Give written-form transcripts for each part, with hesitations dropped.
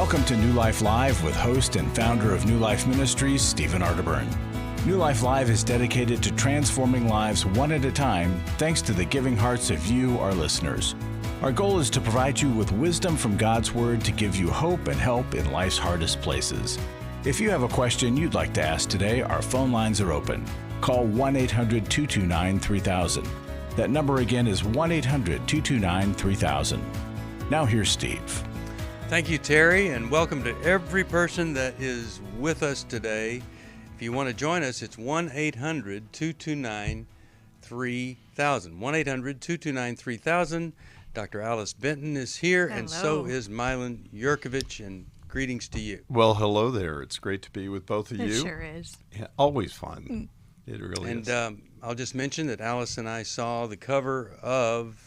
Welcome to New Life Live with host and founder of New Life Ministries, Steve Arterburn. New Life Live is dedicated to transforming lives one at a time, thanks to the giving hearts of you, our listeners. Our goal is to provide you with wisdom from God's Word to give you hope and help in life's hardest places. If you have a question you'd like to ask today, our phone lines are open. Call 1-800-229-3000. That number again is 1-800-229-3000. Now here's Steve. Thank you, Terry, and welcome to every person that is with us today. If you want to join us, it's 1-800-229-3000. 1-800-229-3000. Dr. Alice Benton is here, Hello. and so is Milan Yerkovich, and greetings to you. Well, hello there. It's great to be with both of you. It sure is. Yeah, always fun. It really is. And I'll just mention that Alice and I saw the cover of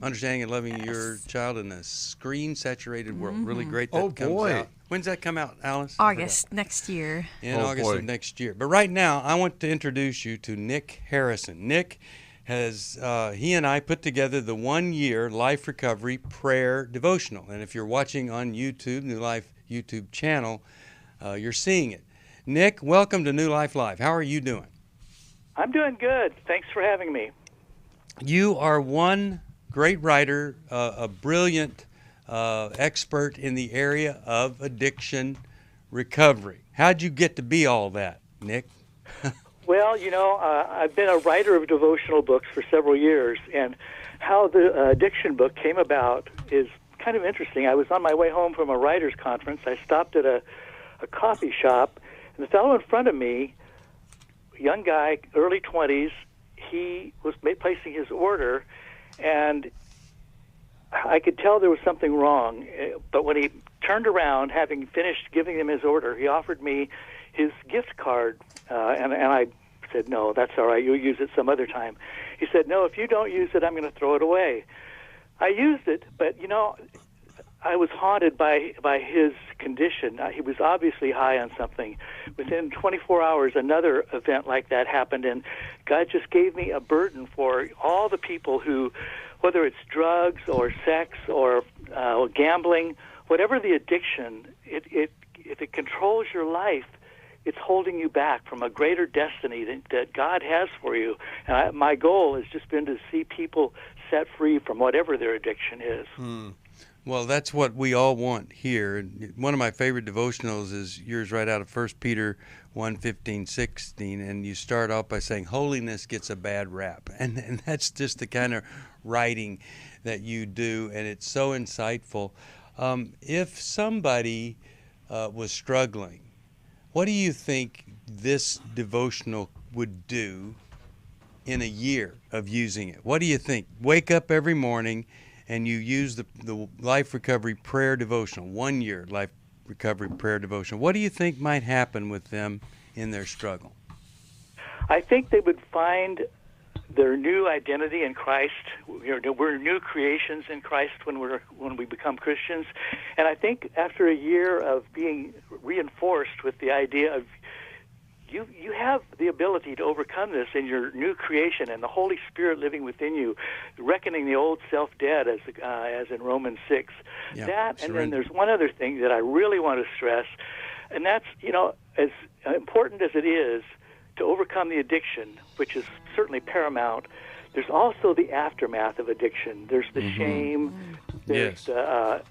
Understanding and Loving Your Child in a Screen-Saturated World. Really great that comes out. When's that come out, Alice? August next year. In August of next year. But right now, I want to introduce you to Nick Harrison. Nick has, he and I put together the 1-year Life Recovery Prayer Devotional. And if you're watching on YouTube, New Life YouTube channel, you're seeing it. Nick, welcome to New Life Live. How are you doing? I'm doing good. Thanks for having me. You are one great writer, a brilliant expert in the area of addiction recovery. How'd you get to be all that, Nick? Well, I've been a writer of devotional books for several years, and how the addiction book came about is kind of interesting. I was on my way home from a writer's conference. I stopped at a coffee shop, and the fellow in front of me, young guy, early 20s, he was placing his order, and I could tell there was something wrong. But when he turned around, having finished giving him his order, he offered me his gift card, and I said, no, that's all right, you'll use it some other time. He said, no, if you don't use it, I'm going to throw it away. I used it, but, I was haunted by his condition. He was obviously high on something. Within 24 hours, another event like that happened, and God just gave me a burden for all the people who, whether it's drugs or sex or gambling, whatever the addiction, if it controls your life, it's holding you back from a greater destiny that God has for you. And my goal has just been to see people set free from whatever their addiction is. Well, that's what we all want here. One of my favorite devotionals is yours right out of 1 Peter 1:15-16, and you start off by saying, holiness gets a bad rap. And that's just the kind of writing that you do, and it's so insightful. If somebody was struggling, what do you think this devotional would do in a year of using it? What do you think? Wake up every morning and you use the Life Recovery Prayer Devotional, 1-year Life Recovery Prayer Devotional. What do you think might happen with them in their struggle? I think they would find their new identity in Christ. We're new creations in Christ when we become Christians. And I think after a year of being reinforced with the idea of you have the ability to overcome this in your new creation and the Holy Spirit living within you, reckoning the old self dead, as in Romans 6. And then there's one other thing that I really want to stress, and that's, as important as it is to overcome the addiction, which is certainly paramount, there's also the aftermath of addiction. There's the shame, there's the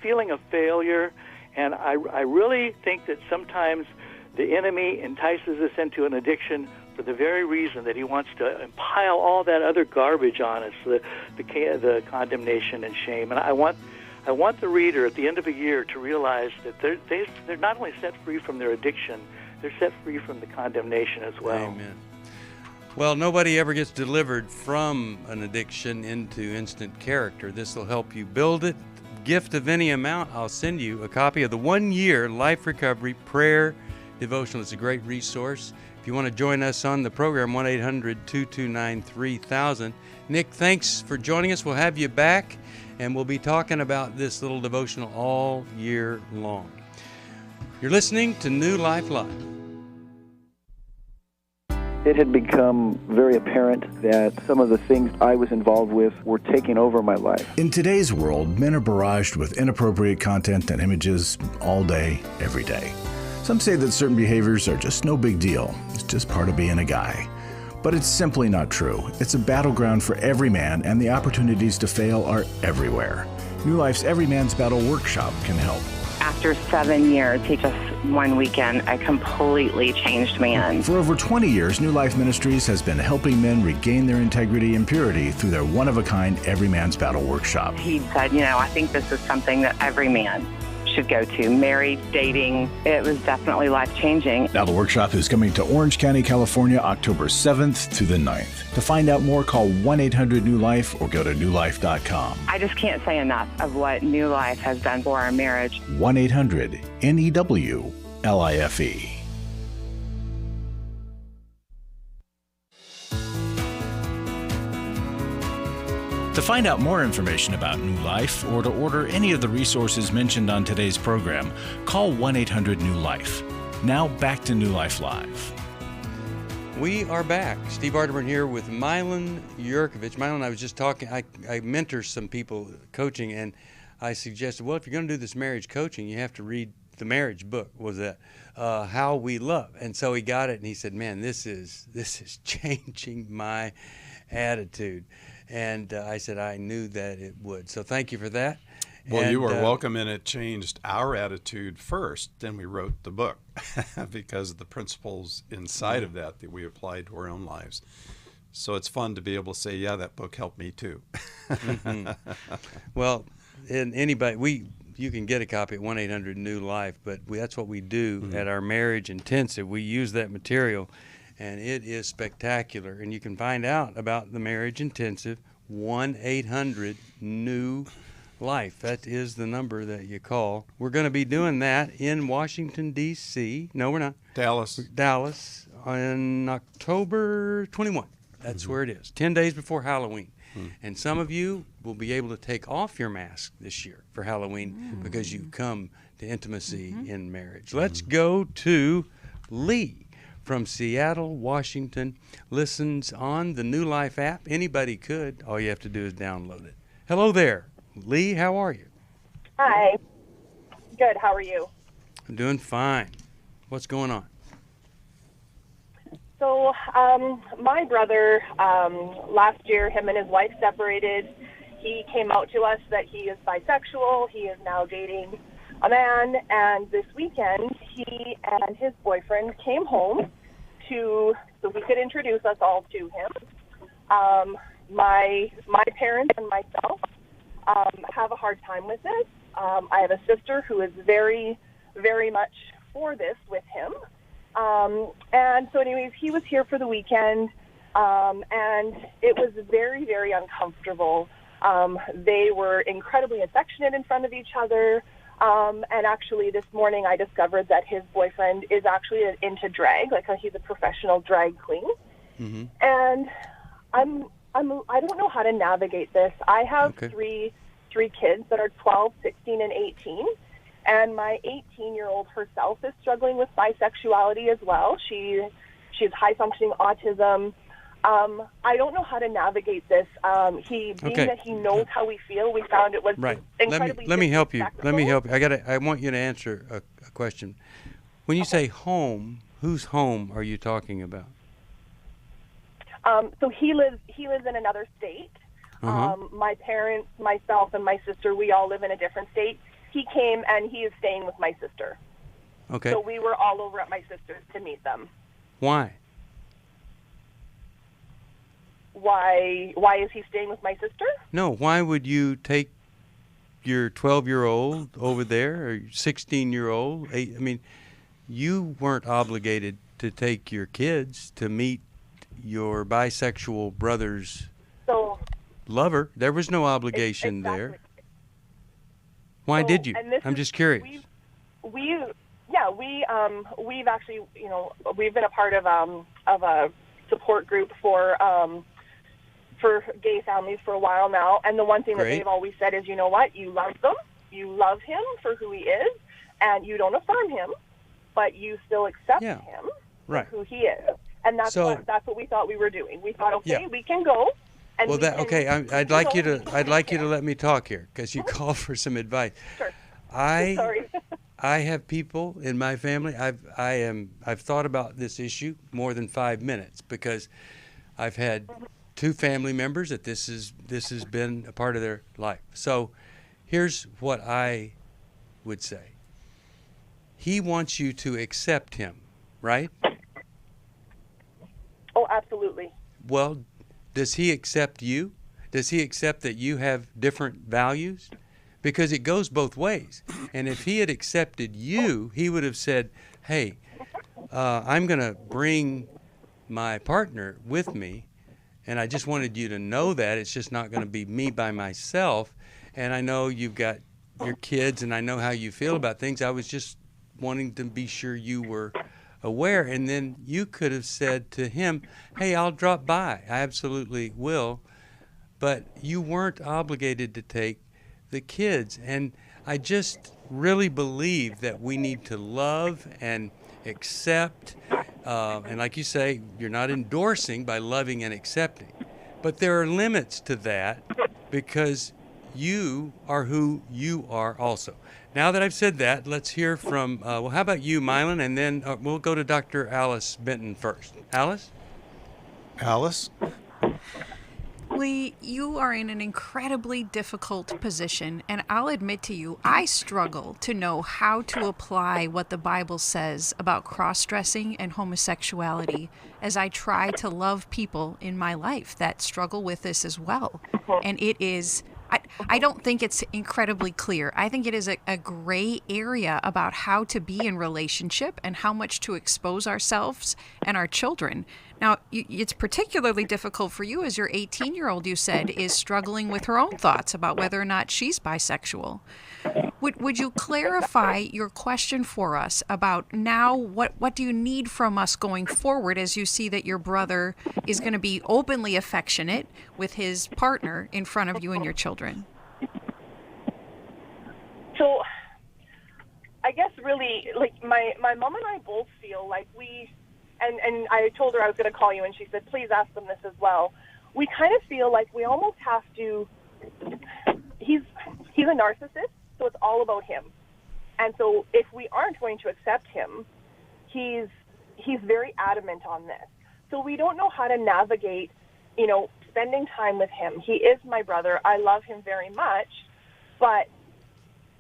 feeling of failure, and I really think that sometimes the enemy entices us into an addiction for the very reason that he wants to pile all that other garbage on us, the condemnation and shame. And I want the reader at the end of a year to realize that they're not only set free from their addiction, they're set free from the condemnation as well. Amen. Well, nobody ever gets delivered from an addiction into instant character. This will help you build it. Gift of any amount, I'll send you a copy of the 1-year Life Recovery Prayer Devotional. It's a great resource. If you want to join us on the program, 1-800-229-3000. Nick, thanks for joining us. We'll have you back, and we'll be talking about this little devotional all year long. You're listening to New Life Live. it had become very apparent that some of the things I was involved with were taking over my life. In today's world, men are barraged with inappropriate content and images all day, every day. Some say that certain behaviors are just no big deal. It's just part of being a guy. But it's simply not true. It's a battleground for every man, and the opportunities to fail are everywhere. New Life's Every Man's Battle Workshop can help. After 7 years, he just one weekend, a completely changed man. For over 20 years, New Life Ministries has been helping men regain their integrity and purity through their one-of-a-kind Every Man's Battle Workshop. He said, I think this is something that every man should go to. Married, dating, it was definitely life-changing. Now the workshop is coming to Orange County, California, October 7th to the 9th. To find out more, call 1-800-NEW-LIFE or go to newlife.com. I just can't say enough of what New Life has done for our marriage. 1-800-NEW-LIFE. To find out more information about New Life or to order any of the resources mentioned on today's program, call 1-800-NEW-LIFE. Now back to New Life Live. We are back. Steve Arterburn here with Milan Yerkovich. Milan, I was just talking, I mentor some people coaching, and I suggested, well, if you're going to do this marriage coaching, you have to read the marriage book. Was that How We Love? And so he got it, and he said, man, this is changing my attitude. And I said I knew that it would. So thank you for that. Well, and, you were welcome, and it changed our attitude first. Then we wrote the book because of the principles inside of that we applied to our own lives. So it's fun to be able to say, yeah, that book helped me too. Mm-hmm. Well, and anybody, you can get a copy at 1-800-NEW-LIFE, but that's what we do at our Marriage Intensive. We use that material. And it is spectacular. And you can find out about the Marriage Intensive, 1-800-NEW-LIFE. That is the number that you call. We're going to be doing that in Washington, D.C. No, we're not. Dallas on October 21. That's where it is, 10 days before Halloween. And some of you will be able to take off your mask this year for Halloween because you come to intimacy in marriage. Let's go to Lee from Seattle, Washington, listens on the New Life app. Anybody could. All you have to do is download it. Hello there. Lee, how are you? Hi. Good. How are you? I'm doing fine. What's going on? So, my brother, last year, him and his wife separated. He came out to us that he is bisexual. He is now dating a man. And this weekend, he and his boyfriend came home so we could introduce us all to him. My parents and myself have a hard time with this. I have a sister who is very, very much for this with him. And so anyways, he was here for the weekend, and it was very, very uncomfortable. They were incredibly affectionate in front of each other. And actually this morning I discovered that his boyfriend is actually into drag, he's a professional drag queen. Mm-hmm. And I don't know how to navigate this. I have three kids that are 12, 16, and 18. And my 18-year-old herself is struggling with bisexuality as well. She has high-functioning autism. I don't know how to navigate this. That he knows how we feel, we found it was incredibly Let me help you. I want you to answer a question. When you say home, whose home are you talking about? So he lives in another state. My parents, myself, and my sister, we all live in a different state. He came and he is staying with my sister. Okay. So we were all over at my sister's to meet them. Why? Why is he staying with my sister? No, why would you take your 12-year-old over there, or 16-year-old? I mean, you weren't obligated to take your kids to meet your bisexual brother's lover. There was no obligation there. Why did you? I'm just curious. We've actually, we've been a part of a support group for gay families for a while now, and the one thing that they've always said is, you know what, you love them, you love him for who he is, and you don't affirm him, but you still accept him for who he is. And that's So- what we thought we were doing. We thought, okay, Yeah. we can go. And Well, we that can- okay. we I'd can like go you to. and we I'd can like you to care. let me talk here because you called for some advice. Sure. I Sorry. I have people in my family. I've thought about this issue more than 5 minutes because I've had two family members that this has been a part of their life. So here's what I would say. He wants you to accept him, right? Oh, absolutely. Well, does he accept you? Does he accept that you have different values? Because it goes both ways. And if he had accepted you, he would have said, hey, I'm going to bring my partner with me, and I just wanted you to know that. It's just not going to be me by myself. And I know you've got your kids, and I know how you feel about things. I was just wanting to be sure you were aware. And then you could have said to him, hey, I'll drop by. I absolutely will. But you weren't obligated to take the kids. And I just really believe that we need to love and accept. And like you say, you're not endorsing by loving and accepting. But there are limits to that because you are who you are also. Now that I've said that, let's hear from, well, how about you, Milan? And then we'll go to Dr. Alice Benton first. Alice? Alice? Lee, you are in an incredibly difficult position, and I'll admit to you, I struggle to know how to apply what the Bible says about cross-dressing and homosexuality as I try to love people in my life that struggle with this as well. And it is, I don't think it's incredibly clear. I think it is a gray area about how to be in relationship and how much to expose ourselves and our children. Now, it's particularly difficult for you as your 18-year-old, you said, is struggling with her own thoughts about whether or not she's bisexual. Would you clarify your question for us about now what do you need from us going forward as you see that your brother is going to be openly affectionate with his partner in front of you and your children? So, I guess really, like, my mom and I both feel like we, and I told her I was going to call you, and she said, please ask them this as well. We kind of feel like we almost have to, he's a narcissist, so it's all about him. And so if we aren't going to accept him, he's very adamant on this. So we don't know how to navigate, spending time with him. He is my brother. I love him very much, but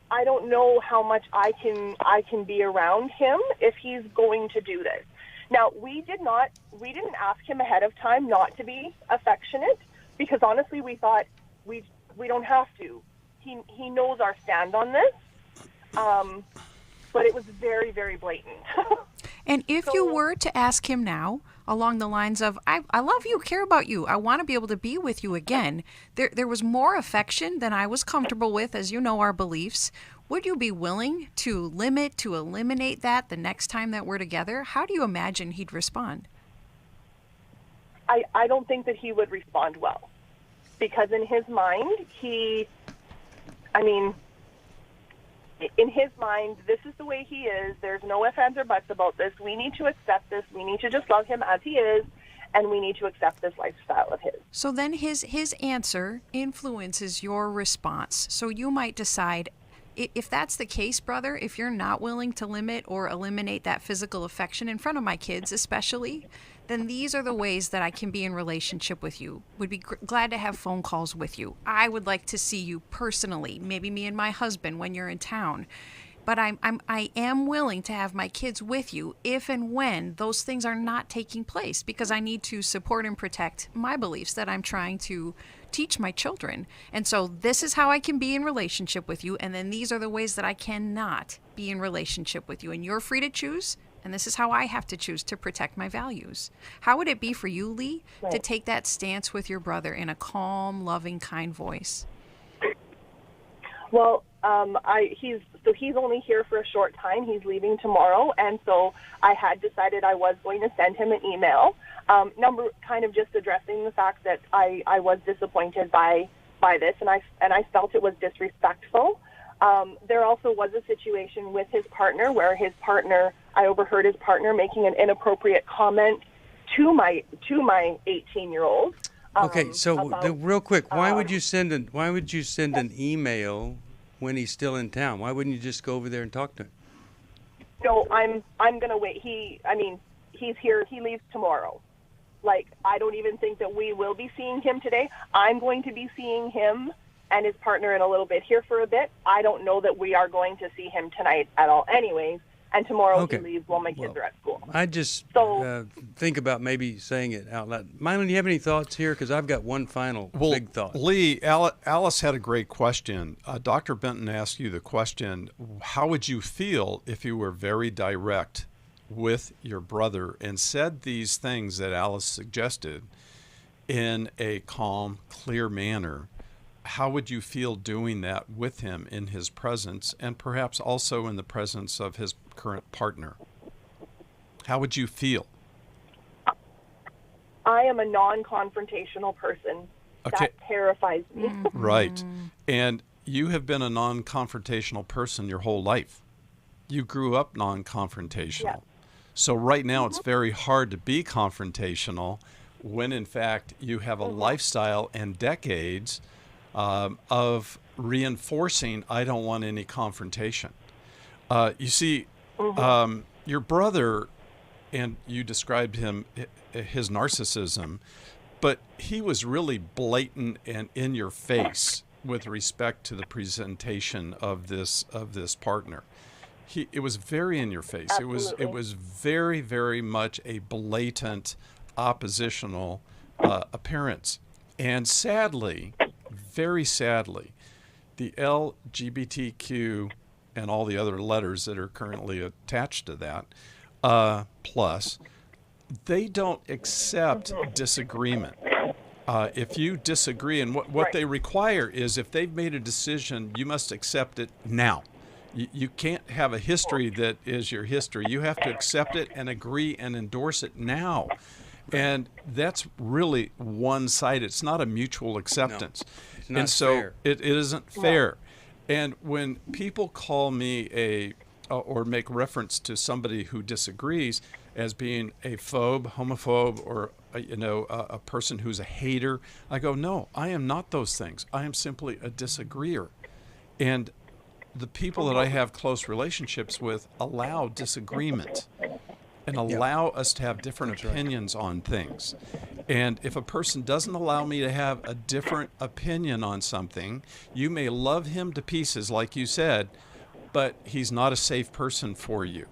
I don't know how much I can be around him if he's going to do this. Now, we didn't ask him ahead of time not to be affectionate because honestly we thought we don't have to. He knows our stand on this, but it was very, very blatant. And if you were to ask him now, along the lines of, I love you, care about you, I want to be able to be with you again, there was more affection than I was comfortable with, as you know our beliefs. Would you be willing to eliminate that the next time that we're together? How do you imagine he'd respond? I don't think that he would respond well because in his mind, in his mind, this is the way he is. There's no ifs, ands, or buts about this. We need to accept this. We need to just love him as he is, and we need to accept this lifestyle of his. So then his answer influences your response. So you might decide, if that's the case, brother, if you're not willing to limit or eliminate that physical affection in front of my kids especially, then these are the ways that I can be in relationship with you. Would be glad to have phone calls with you. I would like to see you personally, maybe me and my husband when you're in town. But I am willing to have my kids with you if and when those things are not taking place because I need to support and protect my beliefs that I'm trying to teach my children. And so this is how I can be in relationship with you, and then these are the ways that I cannot be in relationship with you. And you're free to choose, and this is how I have to choose to protect my values. How would it be for you, Lee, to take that stance with your brother in a calm, loving, kind voice? Well, he's only here for a short time. He's leaving tomorrow, and so I had decided I was going to send him an email. Kind of just addressing the fact that I was disappointed by this, and I felt it was disrespectful. There also was a situation with his partner where I overheard his partner making an inappropriate comment to my 18-year-old. Okay, so real quick, why would you send Yes. an email when he's still in town? Why wouldn't you just go over there and talk to him? No, I'm going to wait. He's here. He leaves tomorrow. Like, I don't even think that we will be seeing him today. I'm going to be seeing him and his partner in a little bit here for a bit. I don't know that we are going to see him tonight at all anyways. And tomorrow he leaves while my kids are at school. I just think about maybe saying it out loud. Milan, do you have any thoughts here? Because I've got one final big thought. Lee, Alice had a great question. Dr. Benton asked you the question, how would you feel if you were very direct with your brother and said these things that Alice suggested in a calm, clear manner? How would you feel doing that with him in his presence and perhaps also in the presence of his current partner? How would you feel? I am a non-confrontational person. Okay. That terrifies me. Right. And you have been a non-confrontational person your whole life. You grew up non-confrontational. Yeah. So right now it's very hard to be confrontational when in fact you have a lifestyle and decades of reinforcing, I don't want any confrontation. You see, your brother, and you described him, his narcissism, but he was really blatant and in your face with respect to the presentation of this partner. It was very in your face. Absolutely. It was very, very much a blatant oppositional appearance. And sadly, very sadly, the LGBTQ and all the other letters that are currently attached to that, plus, they don't accept disagreement. If you disagree, and what they require is if they've made a decision, you must accept it now. You can't have a history that is your history. You have to accept it and agree and endorse it now. And that's really one-sided. It's not a mutual acceptance. No, it's not and so fair. it isn't fair. And when people call me or make reference to somebody who disagrees as being a phobe, homophobe, or a person who's a hater, I go, no, I am not those things. I am simply a disagreeer. And the people that I have close relationships with allow disagreement and allow us to have different opinions on things. And if a person doesn't allow me to have a different opinion on something, you may love him to pieces, like you said, but he's not a safe person for you.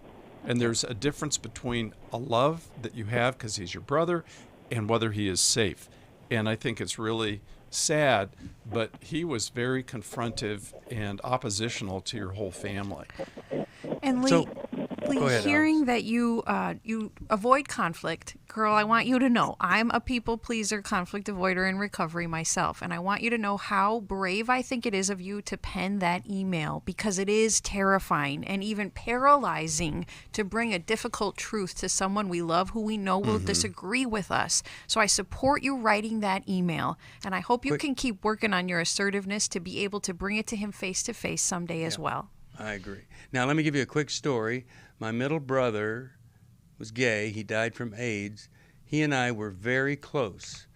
And there's a difference between a love that you have because he's your brother and whether he is safe. And I think it's really sad, but he was very confrontive and oppositional to your whole family. And Lee, Go ahead, hearing that you avoid conflict, girl, I want you to know I'm a people pleaser, conflict avoider in recovery myself, and I want you to know how brave I think it is of you to pen that email, because it is terrifying and even paralyzing to bring a difficult truth to someone we love who we know will disagree with us. So I support you writing that email, and I hope you can keep working on your assertiveness to be able to bring it to him face to face someday as well. I agree. Now, let me give you a quick story. My middle brother was gay. He died from AIDS. He and I were very close.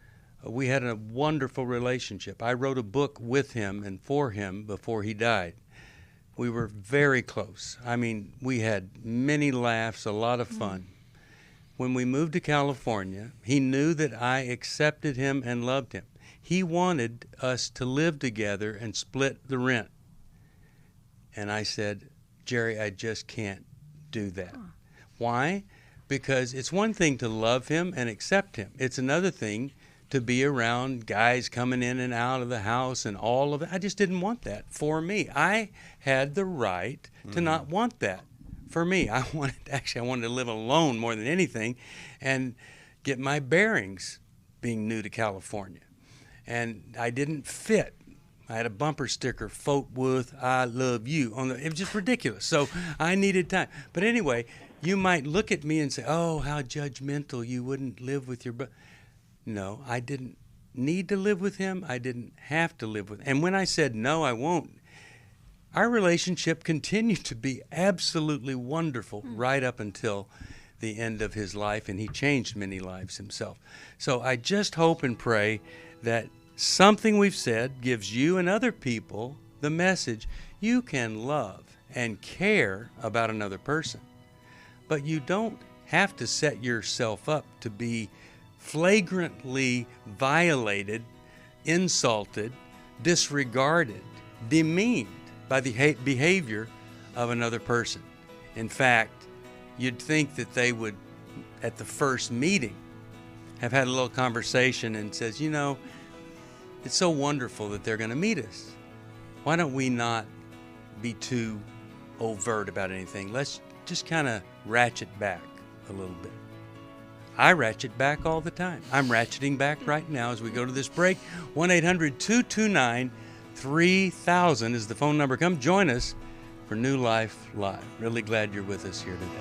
We had a wonderful relationship. I wrote a book with him and for him before he died. We were very close. I mean, we had many laughs, a lot of fun. When we moved to California, he knew that I accepted him and loved him. He wanted us to live together and split the rent. And I said, Jerry, I just can't do that. Why? Because it's one thing to love him and accept him. It's another thing to be around guys coming in and out of the house and all of it. I just didn't want that for me. I had the right to not want that for me. I wanted to live alone more than anything and get my bearings being new to California. And I didn't fit. I had a bumper sticker, Fort Worth, I love you. It was just ridiculous. So I needed time. But anyway, you might look at me and say, oh, how judgmental, you wouldn't live with your brother. No, I didn't need to live with him. I didn't have to live with him. And when I said, no, I won't, our relationship continued to be absolutely wonderful right up until the end of his life, and he changed many lives himself. So I just hope and pray that something we've said gives you and other people the message you can love and care about another person. But you don't have to set yourself up to be flagrantly violated, insulted, disregarded, demeaned by the behavior of another person. In fact, you'd think that they would, at the first meeting, have had a little conversation and says, you know, it's so wonderful that they're going to meet us. Why don't we not be too overt about anything? Let's just kind of ratchet back a little bit. I ratchet back all the time. I'm ratcheting back right now as we go to this break. 1-800-229-3000 is the phone number. Come join us for New Life Live. Really glad you're with us here today.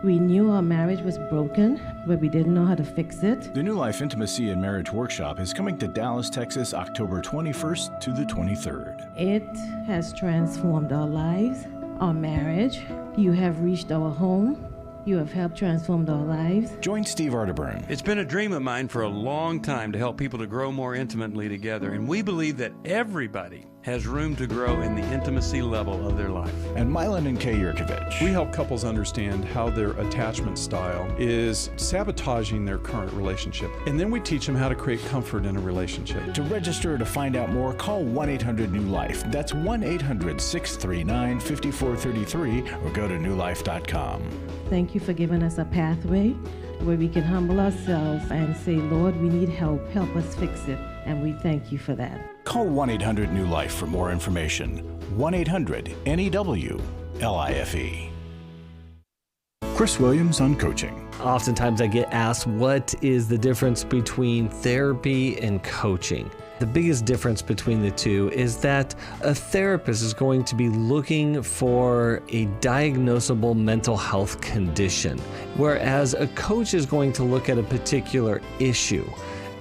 We knew our marriage was broken, but we didn't know how to fix it. The New Life Intimacy and Marriage Workshop is coming to Dallas, Texas, October 21st to the 23rd. It has transformed our lives, our marriage. You have reached our home. You have helped transform our lives. Join Steve Arterburn. It's been a dream of mine for a long time to help people to grow more intimately together, and we believe that everybody has room to grow in the intimacy level of their life. And Milan Yerkovich. We help couples understand how their attachment style is sabotaging their current relationship. And then we teach them how to create comfort in a relationship. To register or to find out more, call 1-800-NEW-LIFE. That's 1-800-639-5433 or go to newlife.com. Thank you for giving us a pathway where we can humble ourselves and say, Lord, we need help. Help us fix it. And we thank you for that. Call 1-800-NEW-LIFE for more information. 1-800-NEW-LIFE. Chris Williams on coaching. Oftentimes I get asked, what is the difference between therapy and coaching? The biggest difference between the two is that a therapist is going to be looking for a diagnosable mental health condition, whereas a coach is going to look at a particular issue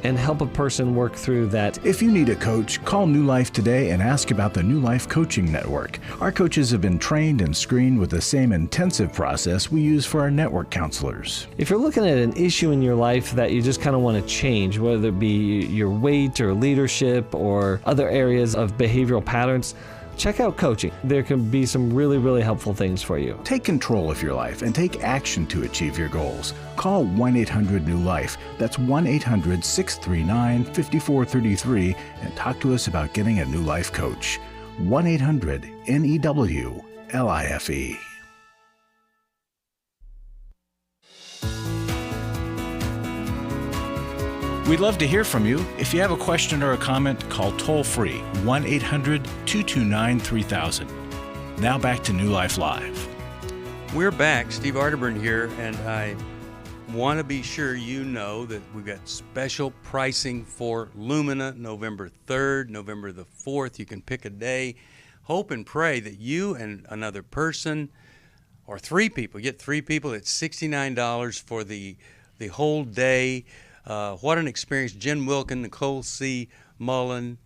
and help a person work through that. If you need a coach, call New Life today and ask about the New Life Coaching Network. Our coaches have been trained and screened with the same intensive process we use for our network counselors. If you're looking at an issue in your life that you just kind of want to change, whether it be your weight or leadership or other areas of behavioral patterns, check out coaching. There can be some really, really helpful things for you. Take control of your life and take action to achieve your goals. Call 1-800-NEW-LIFE. That's 1-800-639-5433 and talk to us about getting a New Life coach. 1-800-NEW-LIFE. We'd love to hear from you. If you have a question or a comment, call toll-free 1-800-229-3000. Now back to New Life Live. We're back. Steve Arterburn here, and I want to be sure you know that we've got special pricing for Lumina November 3rd, November the 4th. You can pick a day. Hope and pray that you and another person or three people, get three people, it's $69 for the whole day. What an experience. Jen Wilkin, Nicole C. Mullen,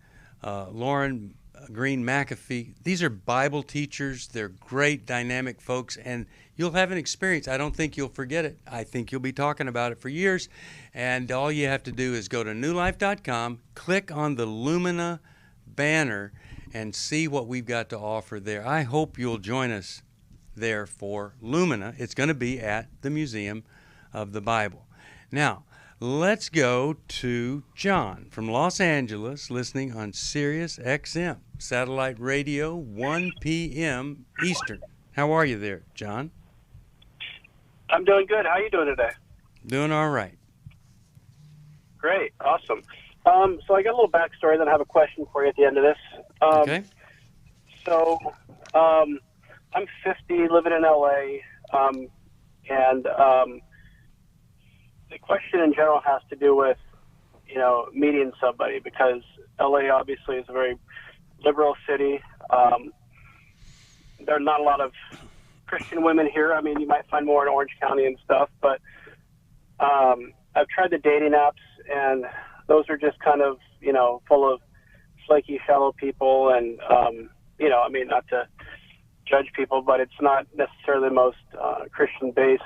Lauren Green McAfee. These are Bible teachers. They're great, dynamic folks, and you'll have an experience. I don't think you'll forget it. I think you'll be talking about it for years. And all you have to do is go to newlife.com, click on the Lumina banner, and see what we've got to offer there. I hope you'll join us there for Lumina. It's going to be at the Museum of the Bible. Now, let's go to John from Los Angeles, listening on Sirius XM, satellite radio, 1 p.m. Eastern. How are you there, John? I'm doing good. How are you doing today? Doing all right. Great. Awesome. So I got a little backstory, then I have a question for you at the end of this. Okay. So I'm 50, living in L.A., and the question in general has to do with, meeting somebody, because LA obviously is a very liberal city. There are not a lot of Christian women here. I mean, you might find more in Orange County and stuff, but I've tried the dating apps, and those are just kind of, full of flaky, shallow people, and, not to judge people, but it's not necessarily the most Christian-based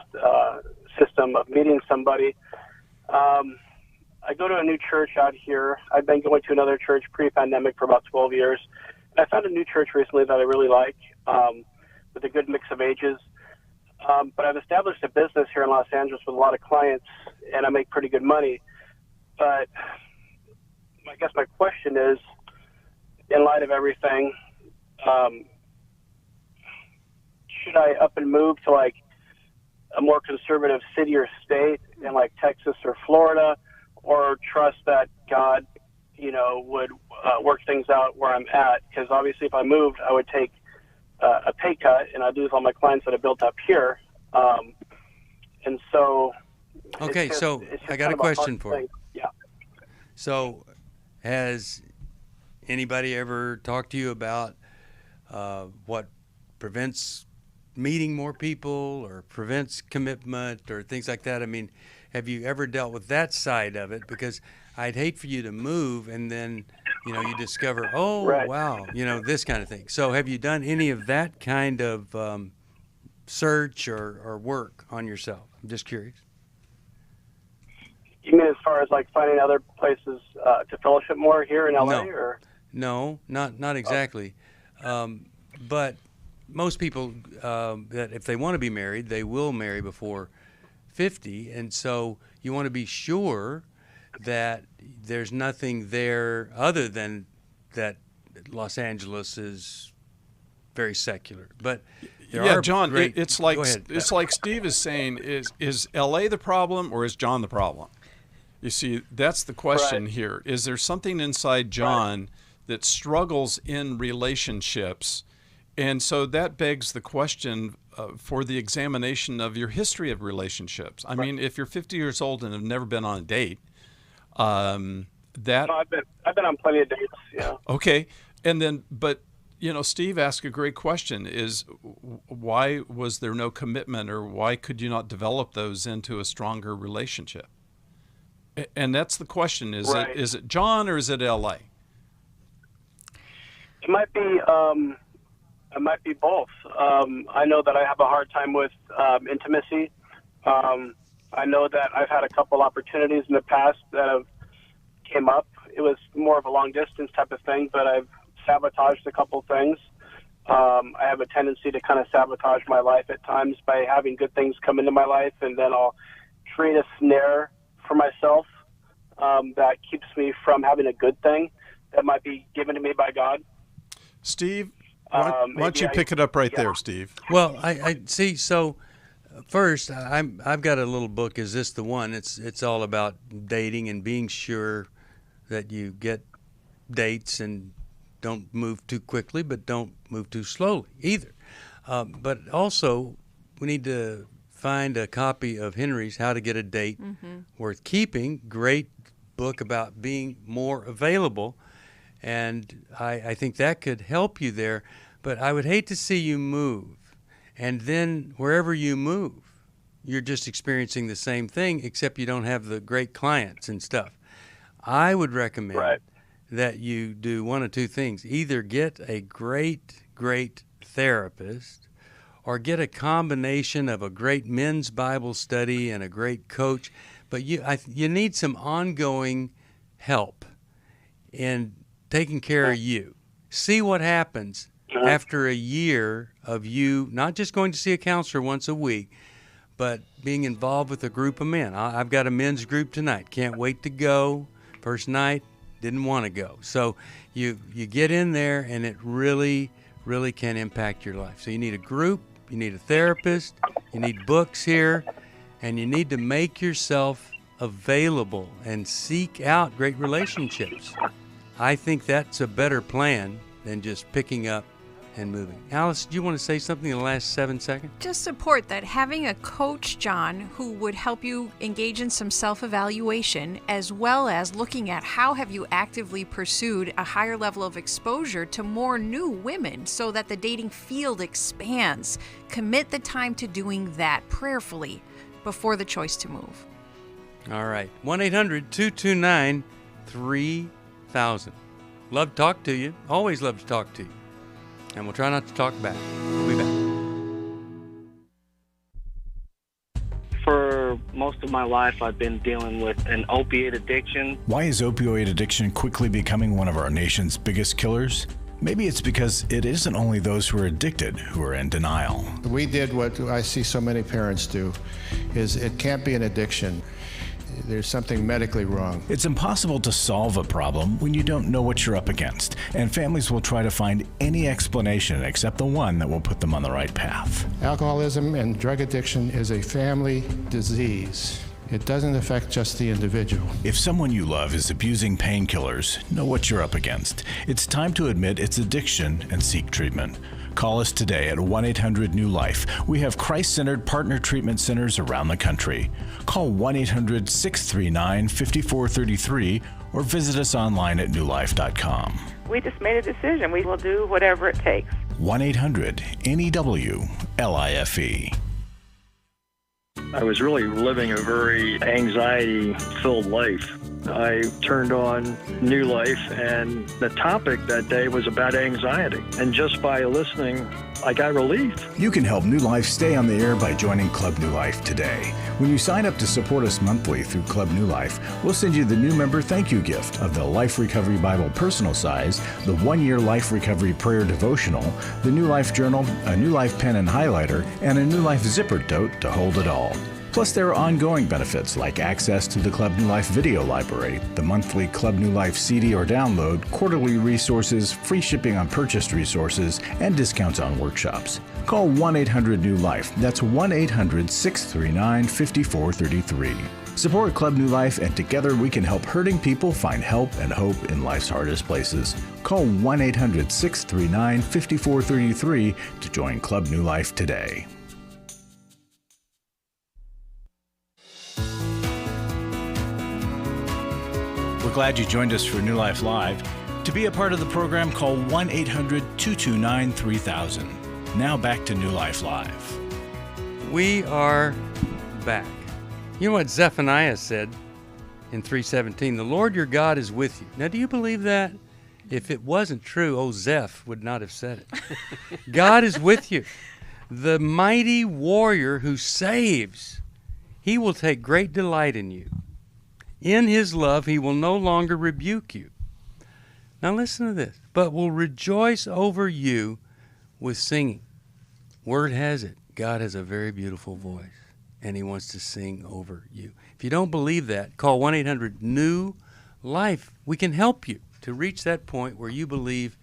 system of meeting somebody. I go to a new church out here. I've been going to another church pre-pandemic for about 12 years. I found a new church recently that I really like, with a good mix of ages. But I've established a business here in Los Angeles with a lot of clients, and I make pretty good money. But I guess my question is, in light of everything, should I up and move to like a more conservative city or state in like Texas or Florida, or trust that God, would work things out where I'm at? Because obviously if I moved, I would take a pay cut, and I'd lose all my clients that I built up here. And so... Okay, so I got a question for you. Yeah. So has anybody ever talked to you about what prevents meeting more people or prevents commitment or things like that? I mean, have you ever dealt with that side of it? Because I'd hate for you to move and then, you discover, Right. wow, this kind of thing. So have you done any of that kind of search or work on yourself? I'm just curious. You mean as far as like finding other places to fellowship more here in LA? No, not exactly. But most people that if they want to be married, they will marry before 50, and so you want to be sure that there's nothing there other than that Los Angeles is very secular. But John, great... it's like Go ahead. it's like Steve is saying, is LA the problem or is John the problem? You see, that's the question here. Is there something inside John that struggles in relationships? And so that begs the question for the examination of your history of relationships. I mean, if you're 50 years old and have never been on a date, No, I've been on plenty of dates. Yeah. Okay, and then, but Steve asked a great question: is why was there no commitment, or why could you not develop those into a stronger relationship? And that's the question: is it John or is it LA? It might be. It might be both. I know that I have a hard time with intimacy. I know that I've had a couple opportunities in the past that have came up. It was more of a long distance type of thing, but I've sabotaged a couple things. I have a tendency to kind of sabotage my life at times by having good things come into my life, and then I'll create a snare for myself that keeps me from having a good thing that might be given to me by God. Steve, why don't you pick it up right there, Steve? Well, I see. So first, I've got a little book. Is This the One? It's all about dating and being sure that you get dates and don't move too quickly, but don't move too slowly either. But also, we need to find a copy of Henry's How to Get a Date Worth Keeping. Great book about being more available. And I think that could help you there. But I would hate to see you move. And then wherever you move, you're just experiencing the same thing, except you don't have the great clients and stuff. I would recommend that you do one of two things. Either get a great therapist, or get a combination of a great men's Bible study and a great coach. But you need some ongoing help in taking care of you. See what happens after a year of you not just going to see a counselor once a week, but being involved with a group of men. I've got a men's group tonight. Can't wait to go. First night, didn't want to go. So you get in there, and it really can impact your life. So you need a group, you need a therapist, you need books here, and you need to make yourself available and seek out great relationships. I think that's a better plan than just picking up and moving. Alice, do you want to say something in the last 7 seconds? Just support that having a coach, John, who would help you engage in some self-evaluation, as well as looking at how have you actively pursued a higher level of exposure to more new women so that the dating field expands. Commit the time to doing that prayerfully before the choice to move. All right. 1-800-229-3000. Love to talk to you. Always love to talk to you. And we'll try not to talk back. We'll be back. For most of my life, I've been dealing with an opiate addiction. Why is opioid addiction quickly becoming one of our nation's biggest killers? Maybe it's because it isn't only those who are addicted who are in denial. We did what I see so many parents do, is it can't be an addiction. There's something medically wrong. It's impossible to solve a problem when you don't know what you're up against, and families will try to find any explanation except the one that will put them on the right path. Alcoholism and drug addiction is a family disease. It doesn't affect just the individual. If someone you love is abusing painkillers, know what you're up against. It's time to admit it's addiction and seek treatment. Call us today at 1-800-NEW-LIFE. We have Christ-centered partner treatment centers around the country. Call 1-800-639-5433 or visit us online at newlife.com. We just made a decision. We will do whatever it takes. 1-800-NEW-LIFE. I was really living a very anxiety-filled life. I turned on New Life, and the topic that day was about anxiety. And just by listening, I got relief. You can help New Life stay on the air by joining Club New Life today. When you sign up to support us monthly through Club New Life, we'll send you the new member thank you gift of the Life Recovery Bible personal size, the 1-year Life Recovery Prayer Devotional, the New Life Journal, a New Life pen and highlighter, and a New Life zipper tote to hold it all. Plus, there are ongoing benefits like access to the Club New Life video library, the monthly Club New Life CD or download, quarterly resources, free shipping on purchased resources, and discounts on workshops. Call 1-800-NEW-LIFE. That's 1-800-639-5433. Support Club New Life, and together we can help hurting people find help and hope in life's hardest places. Call 1-800-639-5433 to join Club New Life today. We're glad you joined us for New Life Live. To be a part of the program, call 1-800-229-3000. Now back to New Life Live. We are back. You know what Zephaniah said in 3:17? The Lord your God is with you. Now, do you believe that? If it wasn't true, old Zeph would not have said it. God is with you. The mighty warrior who saves. He will take great delight in you. In his love, he will no longer rebuke you. Now listen to this. But will rejoice over you with singing. Word has it, God has a very beautiful voice, and he wants to sing over you. If you don't believe that, call 1-800-NEW-LIFE. We can help you to reach that point where you believe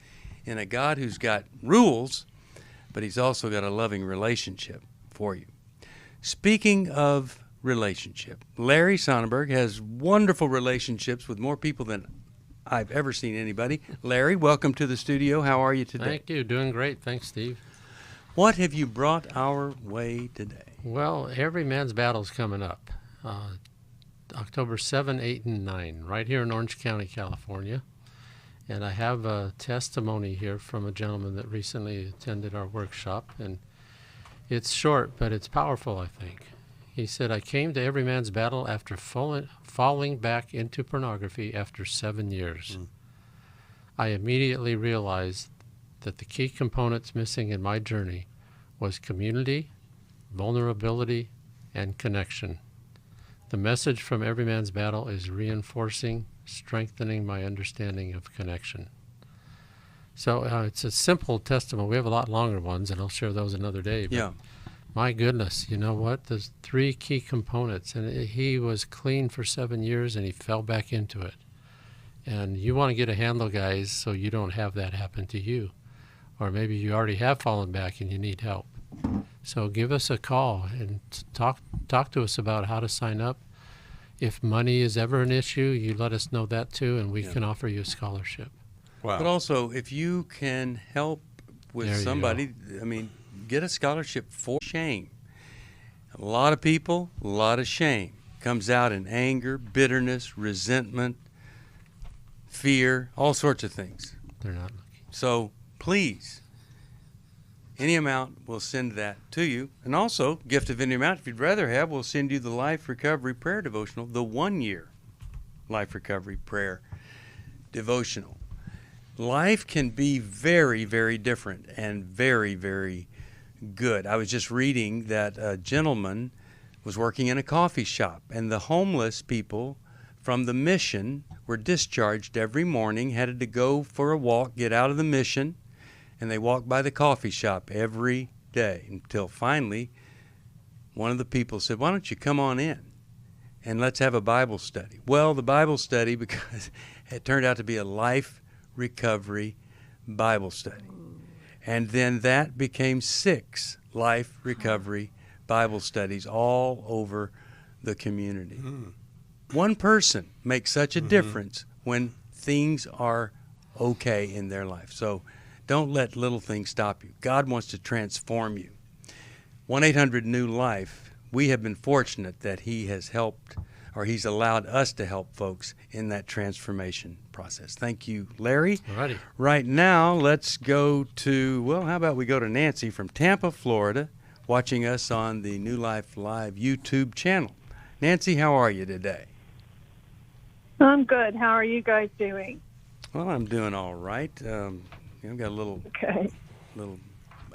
in a God who's got rules, but he's also got a loving relationship for you. Speaking of relationship, Larry Sonnenberg has wonderful relationships with more people than I've ever seen anybody. Larry, welcome to the studio. How are you today? Thank you. Doing great. Thanks, Steve. What have you brought our way today? Well, Every Man's Battle's coming up. October 7, 8, and 9, right here in Orange County, California. And I have a testimony here from a gentleman that recently attended our workshop. And it's short, but it's powerful, I think. He said, I came to Every Man's Battle after falling back into pornography after 7 years. I immediately realized that the key components missing in my journey was community, vulnerability, and connection. The message from Every Man's Battle is reinforcing, strengthening my understanding of connection. So it's a simple testimony. We have a lot longer ones, and I'll share those another day. But yeah. My goodness, you know what? There's 3 key components, and he was clean for 7 years, and he fell back into it. And you want to get a handle, guys, so you don't have that happen to you. Or maybe you already have fallen back and you need help. So give us a call and talk to us about how to sign up. If money is ever an issue, you let us know that too, and we can offer you a scholarship. Wow. But also, if you can help with somebody, I mean, get a scholarship for shame. A lot of people, a lot of shame comes out in anger, bitterness, resentment, fear, all sorts of things. They're not looking. So please, any amount, we'll send that to you. And also, gift of any amount, if you'd rather have, we'll send you the Life Recovery Prayer Devotional, the 1-year Life Recovery Prayer Devotional. life can be very, very different and very, very good. I was just reading that a gentleman was working in a coffee shop, and the homeless people from the mission were discharged every morning, had to go for a walk, get out of the mission, and they walked by the coffee shop every day until finally one of the people said, "Why don't you come on in and let's have a Bible study?" Well, the Bible study, because it turned out to be a life recovery Bible study. And then that became 6 life recovery Bible studies all over the community. One person makes such a difference when things are okay in their life. So don't let little things stop you. God wants to transform you. 1-800-NEW-LIFE, we have been fortunate that He has helped, or He's allowed us to help folks in that transformation process. Thank you, Larry. Alrighty. Right now, let's go to, well, how about we go to Nancy from Tampa, Florida, watching us on the New Life Live YouTube channel. Nancy, how are you today? I'm good. How are you guys doing? Well, I'm doing all right. I've got a little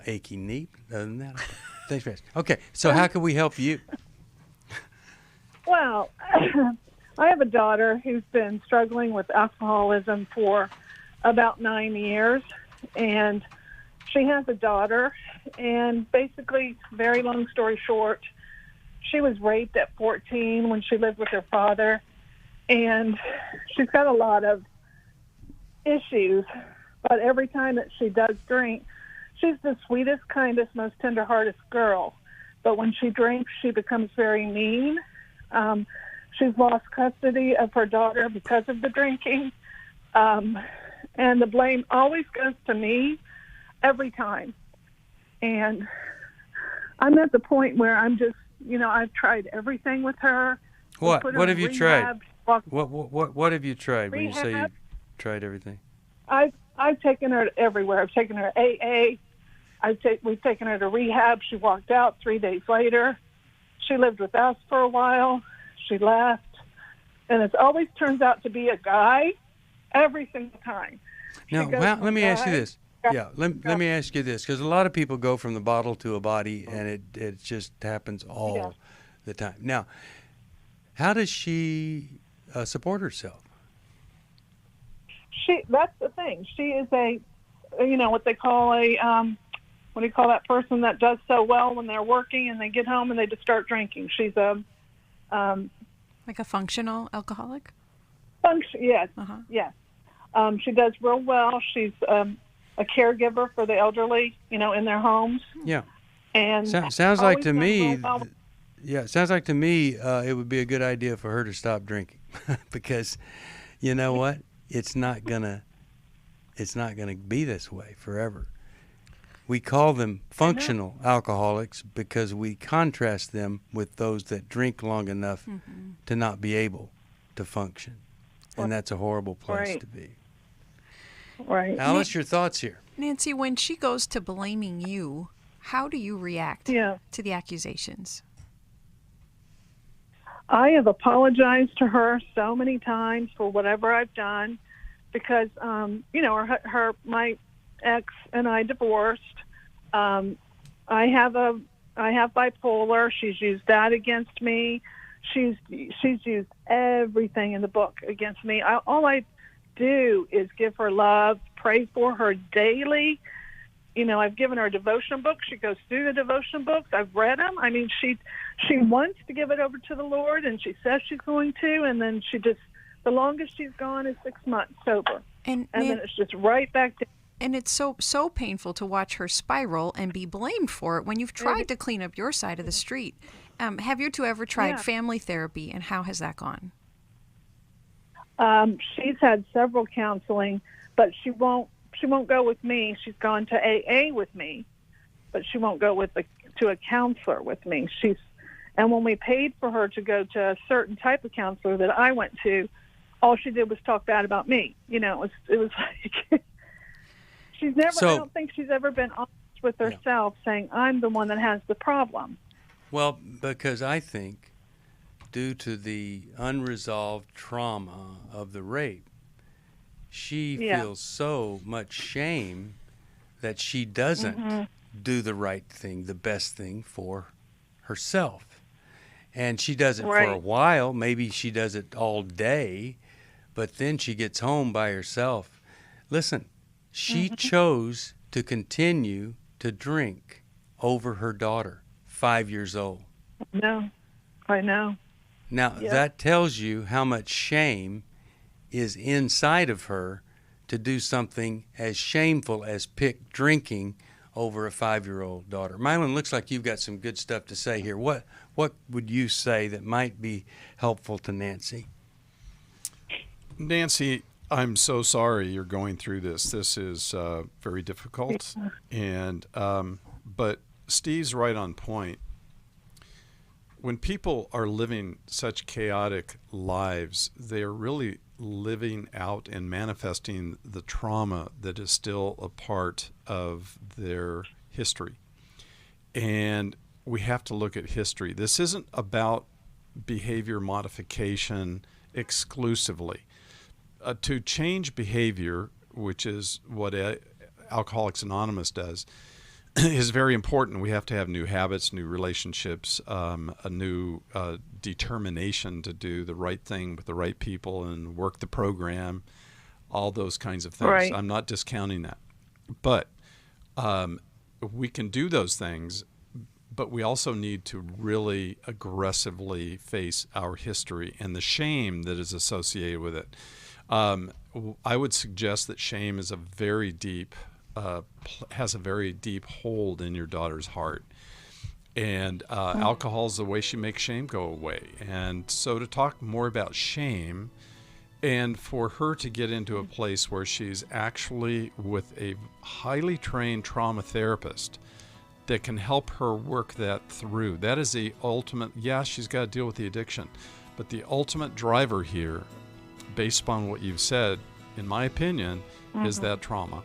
achy knee. Other than that, thanks for asking. Okay, so how can we help you? Well, I have a daughter who's been struggling with alcoholism for about 9 years, and she has a daughter, and basically, very long story short, she was raped at 14 when she lived with her father, and she's got a lot of issues, but every time that she does drink, she's the sweetest, kindest, most tender-hearted girl, but when she drinks, she becomes very mean. She's lost custody of her daughter because of the drinking, and the blame always goes to me every time. And I'm at the point where I'm just, I've tried everything with her. What have you tried? What have you tried when you say you've tried everything? I've taken her everywhere. I've taken her to AA. We've taken her to rehab. She walked out 3 days later. She lived with us for a while. She left. And it always turns out to be a guy every single time. Now, let me ask you this. Yeah, let me ask you this, because a lot of people go from the bottle to a body, and it just happens all the time. Now, how does she support herself? That's the thing. She is what they call what do you call that person that does so well when they're working and they get home and they just start drinking? She's like a functional alcoholic? Yes, yes. She does real well. She's a caregiver for the elderly, in their homes. Yeah. And sounds like to me, it would be a good idea for her to stop drinking, because you know what? It's not gonna be this way forever. We call them functional alcoholics because we contrast them with those that drink long enough to not be able to function. And that's a horrible place to be. Right. Alice, your thoughts here? Nancy, when she goes to blaming you, how do you react to the accusations? I have apologized to her so many times for whatever I've done, because my ex and I divorced. I have bipolar. She's used that against me. She's used everything in the book against me. All I do is give her love, pray for her daily. I've given her a devotion book. She goes through the devotion books. I've read them. I mean, she wants to give it over to the Lord, and she says she's going to, and then the longest she's gone is 6 months sober. And then it's just right back to. And it's so painful to watch her spiral and be blamed for it when you've tried to clean up your side of the street. Have you two ever tried family therapy, and how has that gone? She's had several counseling, but she won't go with me. She's gone to AA with me, but she won't go to a counselor with me. And when we paid for her to go to a certain type of counselor that I went to, all she did was talk bad about me. It was like she's never. I don't think she's ever been honest with herself, saying I'm the one that has the problem. Well, because I think, due to the unresolved trauma of the rape, she feels so much shame that she doesn't do the right thing, the best thing for herself. And she does it for a while. Maybe she does it all day, but then she gets home by herself. Listen, she chose to continue to drink over her daughter, 5 years old. No, I know. Now, that tells you how much shame is inside of her to do something as shameful as pick drinking over a 5-year-old daughter. Milan, looks like you've got some good stuff to say here. What would you say that might be helpful to Nancy? Nancy, I'm so sorry you're going through this. This is very difficult, and but Steve's right on point. When people are living such chaotic lives, they are really living out and manifesting the trauma that is still a part of their history. And we have to look at history. This isn't about behavior modification exclusively. To change behavior, which is what Alcoholics Anonymous does, is very important. We have to have new habits, new relationships, a new determination to do the right thing with the right people and work the program, all those kinds of things. Right. I'm not discounting that. But we can do those things, but we also need to really aggressively face our history and the shame that is associated with it. I would suggest that shame is a very deep has a very deep hold in your daughter's heart. And alcohol is the way she makes shame go away. And so to talk more about shame and for her to get into a place where she's actually with a highly trained trauma therapist that can help her work that through. That is the ultimate, she's got to deal with the addiction. But the ultimate driver here, based upon what you've said, in my opinion, is that trauma.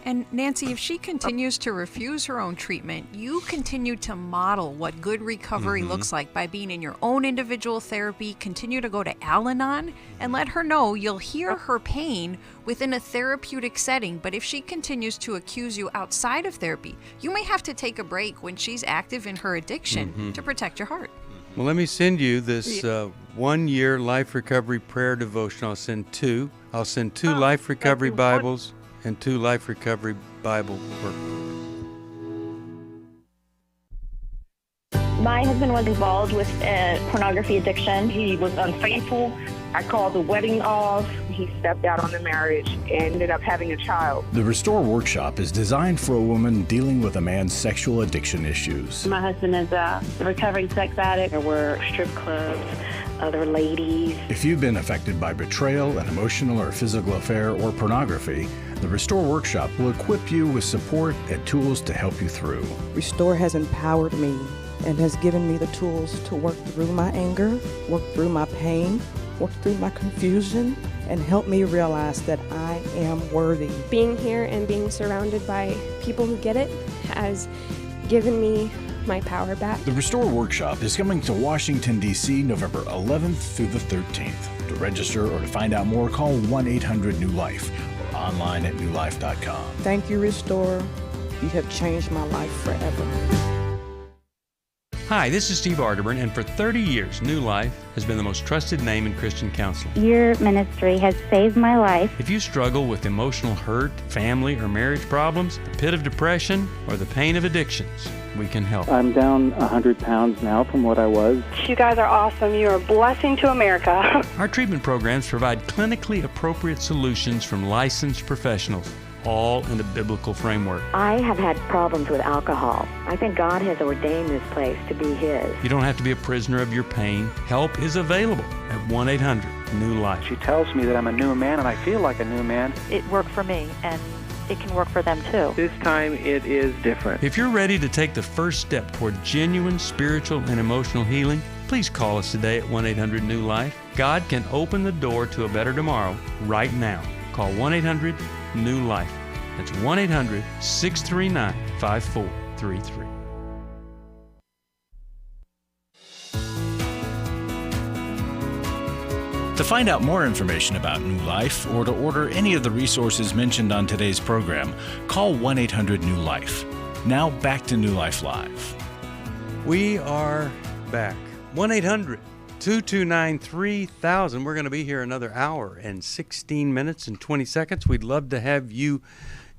And Nancy, if she continues to refuse her own treatment, you continue to model what good recovery looks like by being in your own individual therapy, continue to go to Al-Anon, and let her know you'll hear her pain within a therapeutic setting. But if she continues to accuse you outside of therapy, you may have to take a break when she's active in her addiction to protect your heart. Well, let me send you this 1-year Life Recovery Prayer Devotional. I'll send two. I'll send 2 Life Recovery Bibles and 2 Life Recovery Bible workbooks. My husband was involved with a pornography addiction. He was unfaithful. I called the wedding off. He stepped out on the marriage and ended up having a child. The Restore Workshop is designed for a woman dealing with a man's sexual addiction issues. My husband is a recovering sex addict. There were strip clubs, other ladies. If you've been affected by betrayal, an emotional or physical affair, or pornography, the Restore Workshop will equip you with support and tools to help you through. Restore has empowered me and has given me the tools to work through my anger, work through my pain, work through my confusion, and help me realize that I am worthy. Being here and being surrounded by people who get it has given me my power back. The Restore Workshop is coming to Washington, D.C. November 11th through the 13th. To register or to find out more, call 1-800-NEW-LIFE or online at newlife.com. Thank you, Restore. You have changed my life forever. Hi, this is Steve Arterburn, and for 30 years, New Life has been the most trusted name in Christian counseling. Your ministry has saved my life. If you struggle with emotional hurt, family or marriage problems, the pit of depression, or the pain of addictions, we can help. I'm down 100 pounds now from what I was. You guys are awesome. You're a blessing to America. Our treatment programs provide clinically appropriate solutions from licensed professionals, all in a biblical framework. I have had problems with alcohol. I think God has ordained this place to be His. You don't have to be a prisoner of your pain. Help is available at 1-800-NEW-LIFE. She tells me that I'm a new man, and I feel like a new man. It worked for me, and it can work for them too. This time it is different. If you're ready to take the first step toward genuine spiritual and emotional healing, please call us today at 1-800-NEW-LIFE. God can open the door to a better tomorrow right now. Call 1-800-NEW-LIFE. That's 1-800-639-5433. To find out more information about New Life or to order any of the resources mentioned on today's program, call 1-800-NEW-LIFE. Now back to New Life Live. We are back. 1-800-229-3000. We're going to be here another hour and 16 minutes and 20 seconds. We'd love to have you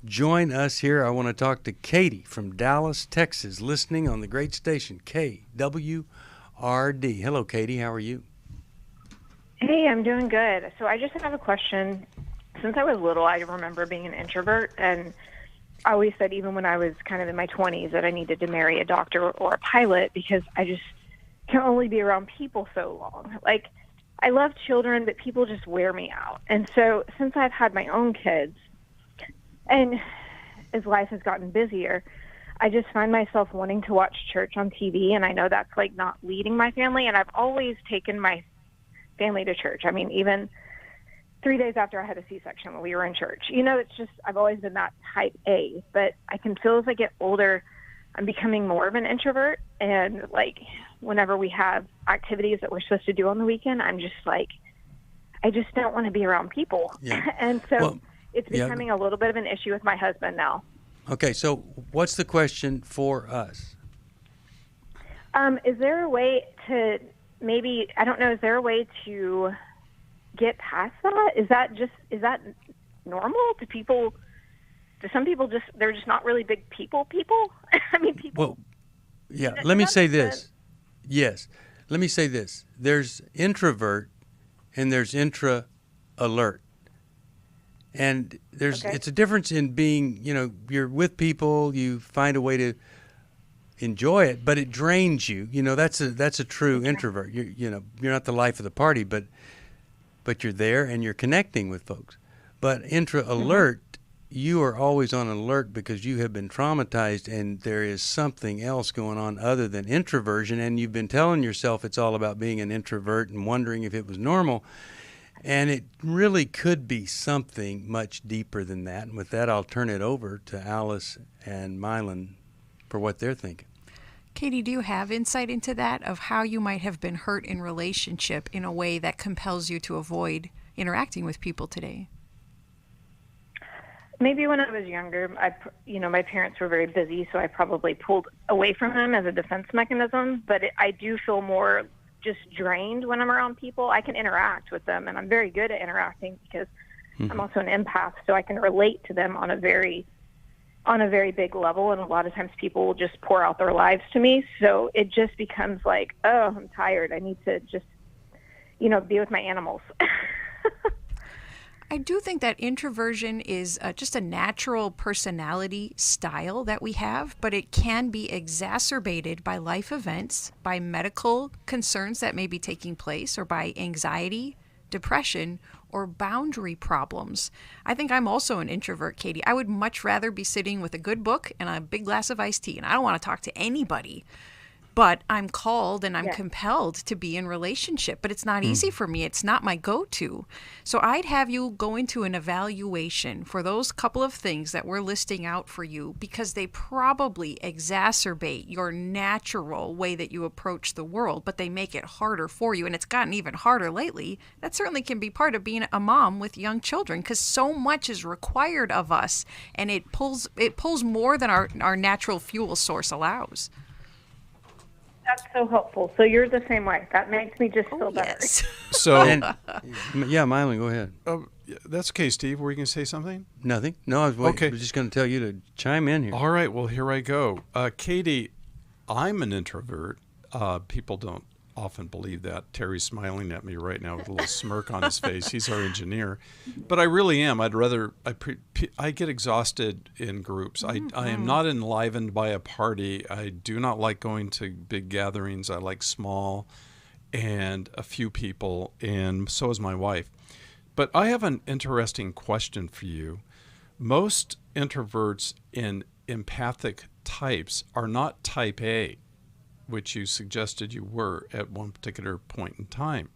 join us here. I want to talk to Katie from Dallas, Texas, listening on the great station KWRD. Hello, Katie. How are you? Hey, I'm doing good. So I just have a question. Since I was little, I remember being an introvert, and I always said, even when I was kind of in my 20s, that I needed to marry a doctor or a pilot because I just can only be around people so long. Like, I love children, but people just wear me out. And so since I've had my own kids, and as life has gotten busier, I just find myself wanting to watch church on TV, and I know that's like not leading my family, and I've always taken my family to church. I mean, even 3 days after I had a C-section when we were in church. You know, it's just, I've always been that type A, but I can feel as I get older, I'm becoming more of an introvert, and like whenever we have activities that we're supposed to do on the weekend, I'm just like, I just don't want to be around people. Yeah. And so Well, it's becoming a little bit of an issue with my husband now. Okay, so what's the question for us? Is there a way to maybe, I don't know, is there a way to get past that? Is that normal? Do some people just, they're just not really big people? I mean, people. Well, yeah, let me say this. Yes, let me say this. There's introvert and there's intra-alert. And it's a difference in being, you're with people, you find a way to enjoy it, but it drains you. That's a true introvert. You're not the life of the party, but you're there and you're connecting with folks. But intra-alert, you are always on alert because you have been traumatized and there is something else going on other than introversion, and you've been telling yourself it's all about being an introvert and wondering if it was normal. And it really could be something much deeper than that. And with that, I'll turn it over to Alice and Milan for what they're thinking. Katie, do you have insight into that, of how you might have been hurt in relationship in a way that compels you to avoid interacting with people today? Maybe when I was younger, my parents were very busy, so I probably pulled away from them as a defense mechanism. But I do feel more just drained when I'm around people. I can interact with them, and I'm very good at interacting because I'm also an empath, so I can relate to them on a very big level. And a lot of times people will just pour out their lives to me. So it just becomes like, oh, I'm tired. I need to just, be with my animals. I do think that introversion is just a natural personality style that we have, but it can be exacerbated by life events, by medical concerns that may be taking place, or by anxiety, depression, or boundary problems. I think I'm also an introvert, Katie. I would much rather be sitting with a good book and a big glass of iced tea, and I don't want to talk to anybody. But I'm called and I'm compelled to be in relationship. But it's not easy for me. It's not my go-to. So I'd have you go into an evaluation for those couple of things that we're listing out for you, because they probably exacerbate your natural way that you approach the world, but they make it harder for you. And it's gotten even harder lately. That certainly can be part of being a mom with young children, because so much is required of us, and it pulls more than our natural fuel source allows. That's so helpful. So you're the same way. That makes me just feel better. So, Milan, go ahead. That's okay, Steve. Were you going to say something? Nothing. No, I was just going to tell you to chime in here. All right. Well, here I go. Katie, I'm an introvert. People don't often believe that. Terry's smiling at me right now with a little smirk on his face. He's our engineer. But I really am. I get exhausted in groups. I am not enlivened by a party. I do not like going to big gatherings. I like small and a few people, and so is my wife. But I have an interesting question for you. Most introverts in empathic types are not type A, which you suggested you were at one particular point in time.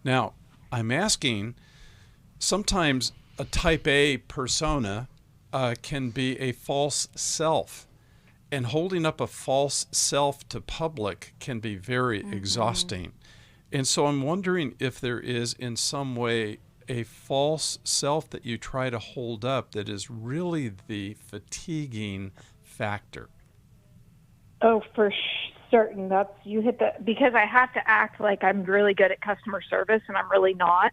Now, I'm asking, sometimes a type A persona can be a false self, and holding up a false self to public can be very exhausting. And so I'm wondering if there is in some way a false self that you try to hold up that is really the fatiguing factor. Oh, for certain. You hit that, because I have to act like I'm really good at customer service and I'm really not.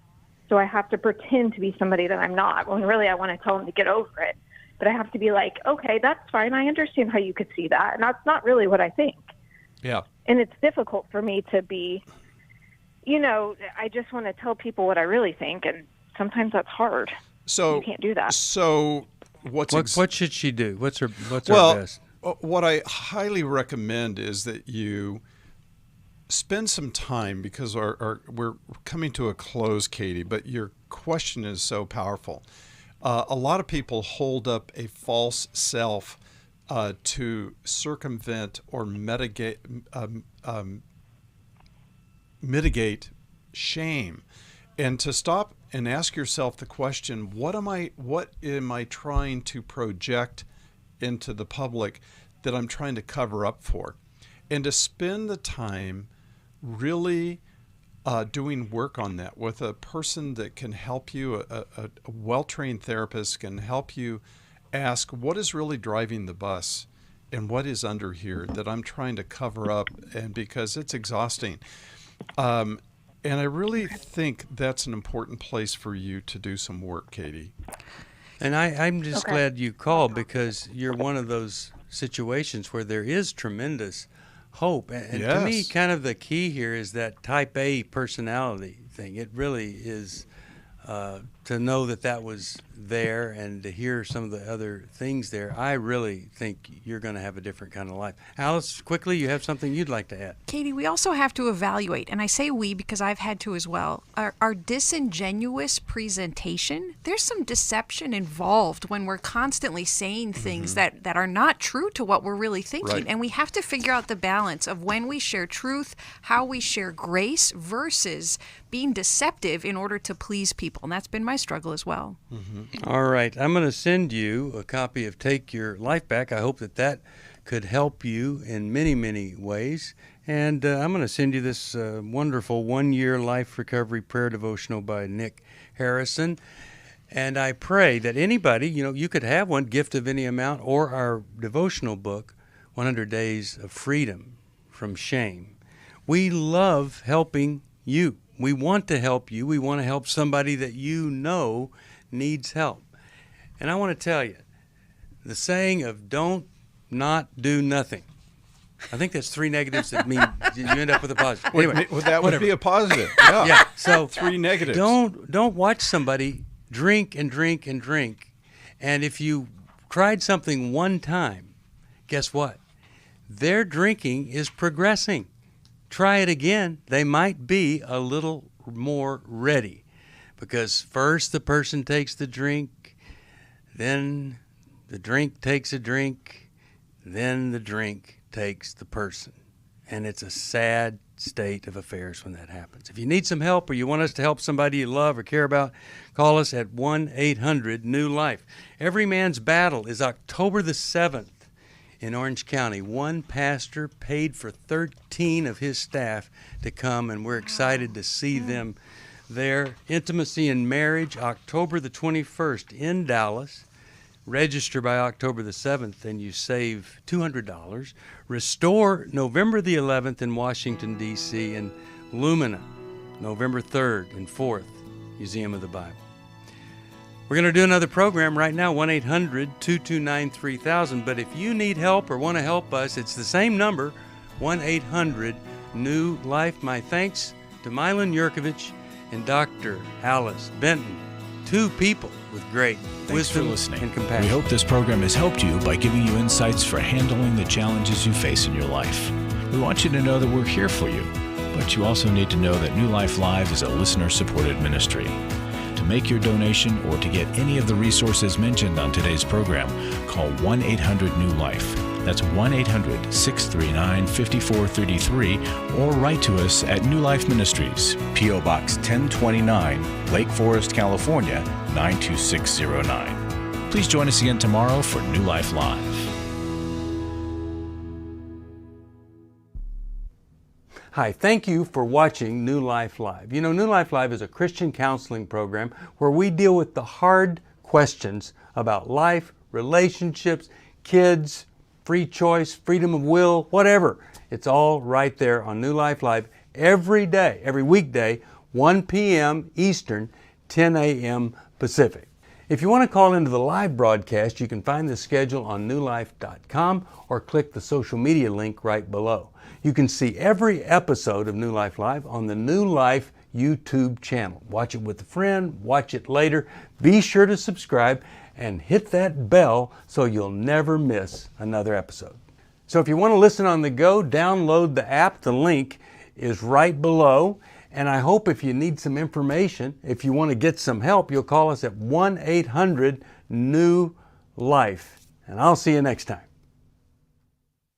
So I have to pretend to be somebody that I'm not, when really I want to tell them to get over it. But I have to be like, okay, that's fine. I understand how you could see that. And that's not really what I think. Yeah. And it's difficult for me to be, I just want to tell people what I really think. And sometimes that's hard. So you can't do that. So what should she do? What's her best? What I highly recommend is that you spend some time, because we're coming to a close, Katie, but your question is so powerful. A lot of people hold up a false self to circumvent or mitigate shame, and to stop and ask yourself the question, what am I trying to project into the public that I'm trying to cover up for? And to spend the time really doing work on that with a person that can help you, a well-trained therapist can help you ask, what is really driving the bus and what is under here that I'm trying to cover up, and because it's exhausting. And I really think that's an important place for you to do some work, Katie. And I'm just glad you called, because you're one of those situations where there is tremendous hope. And Yes. to me, kind of the key here is that type A personality thing. It really is to know that was there, and to hear some of the other things there. I really think you're going to have a different kind of life. Alice, quickly, you have something you'd like to add? Katie, we also have to evaluate, and I say we because I've had to as well, our disingenuous presentation. There's some deception involved when we're constantly saying things that are not true to what we're really thinking. Right. And we have to figure out the balance of when we share truth, how we share grace, versus being deceptive in order to please people. And that's been my struggle as well. All right. I'm going to send you a copy of Take Your Life Back. I hope that could help you in many, many ways. And I'm going to send you this wonderful 1-year life recovery prayer devotional by Nick Harrison. And I pray that anybody, you could have one, gift of any amount, or our devotional book, 100 Days of Freedom from Shame. We love helping you. We want to help you. We want to help somebody that needs help. And I want to tell you, the saying of don't not do nothing. I think that's 3 negatives that mean you end up with a positive. Anyway, that would be a positive. Yeah. So 3 negatives. Don't watch somebody drink and drink and drink. And if you tried something one time, guess what? Their drinking is progressing. Try it again. They might be a little more ready, because first the person takes the drink, then the drink takes a drink, then the drink takes the person. And it's a sad state of affairs when that happens. If you need some help, or you want us to help somebody you love or care about, call us at 1-800-NEW-LIFE. Every Man's Battle is October the 7th. In Orange County. One pastor paid for 13 of his staff to come, and we're excited to see them there. Intimacy in Marriage, October the 21st in Dallas. Register by October the 7th, and you save $200. Restore, November the 11th in Washington, D.C., and Lumina, November 3rd and 4th, Museum of the Bible. We're going to do another program right now, 1-800-229-3000. But if you need help or want to help us, it's the same number, 1-800-NEW-LIFE. My thanks to Milan Yerkovich and Dr. Alice Benton, 2 people with great wisdom and compassion. We hope this program has helped you by giving you insights for handling the challenges you face in your life. We want you to know that we're here for you, but you also need to know that New Life Live is a listener-supported ministry. To make your donation or to get any of the resources mentioned on today's program, call 1-800-NEW-LIFE. That's 1-800-639-5433, or write to us at New Life Ministries, P.O. Box 1029, Lake Forest, California, 92609. Please join us again tomorrow for New Life Live. Hi, thank you for watching New Life Live. You know, New Life Live is a Christian counseling program where we deal with the hard questions about life, relationships, kids, free choice, freedom of will, whatever. It's all right there on New Life Live every day, every weekday, 1 p.m. Eastern, 10 a.m. Pacific. If you want to call into the live broadcast, you can find the schedule on newlife.com or click the social media link right below. You can see every episode of New Life Live on the New Life YouTube channel. Watch it with a friend, watch it later. Be sure to subscribe and hit that bell so you'll never miss another episode. So if you want to listen on the go, download the app. The link is right below. And I hope if you need some information, if you want to get some help, you'll call us at 1-800-NEW-LIFE. And I'll see you next time.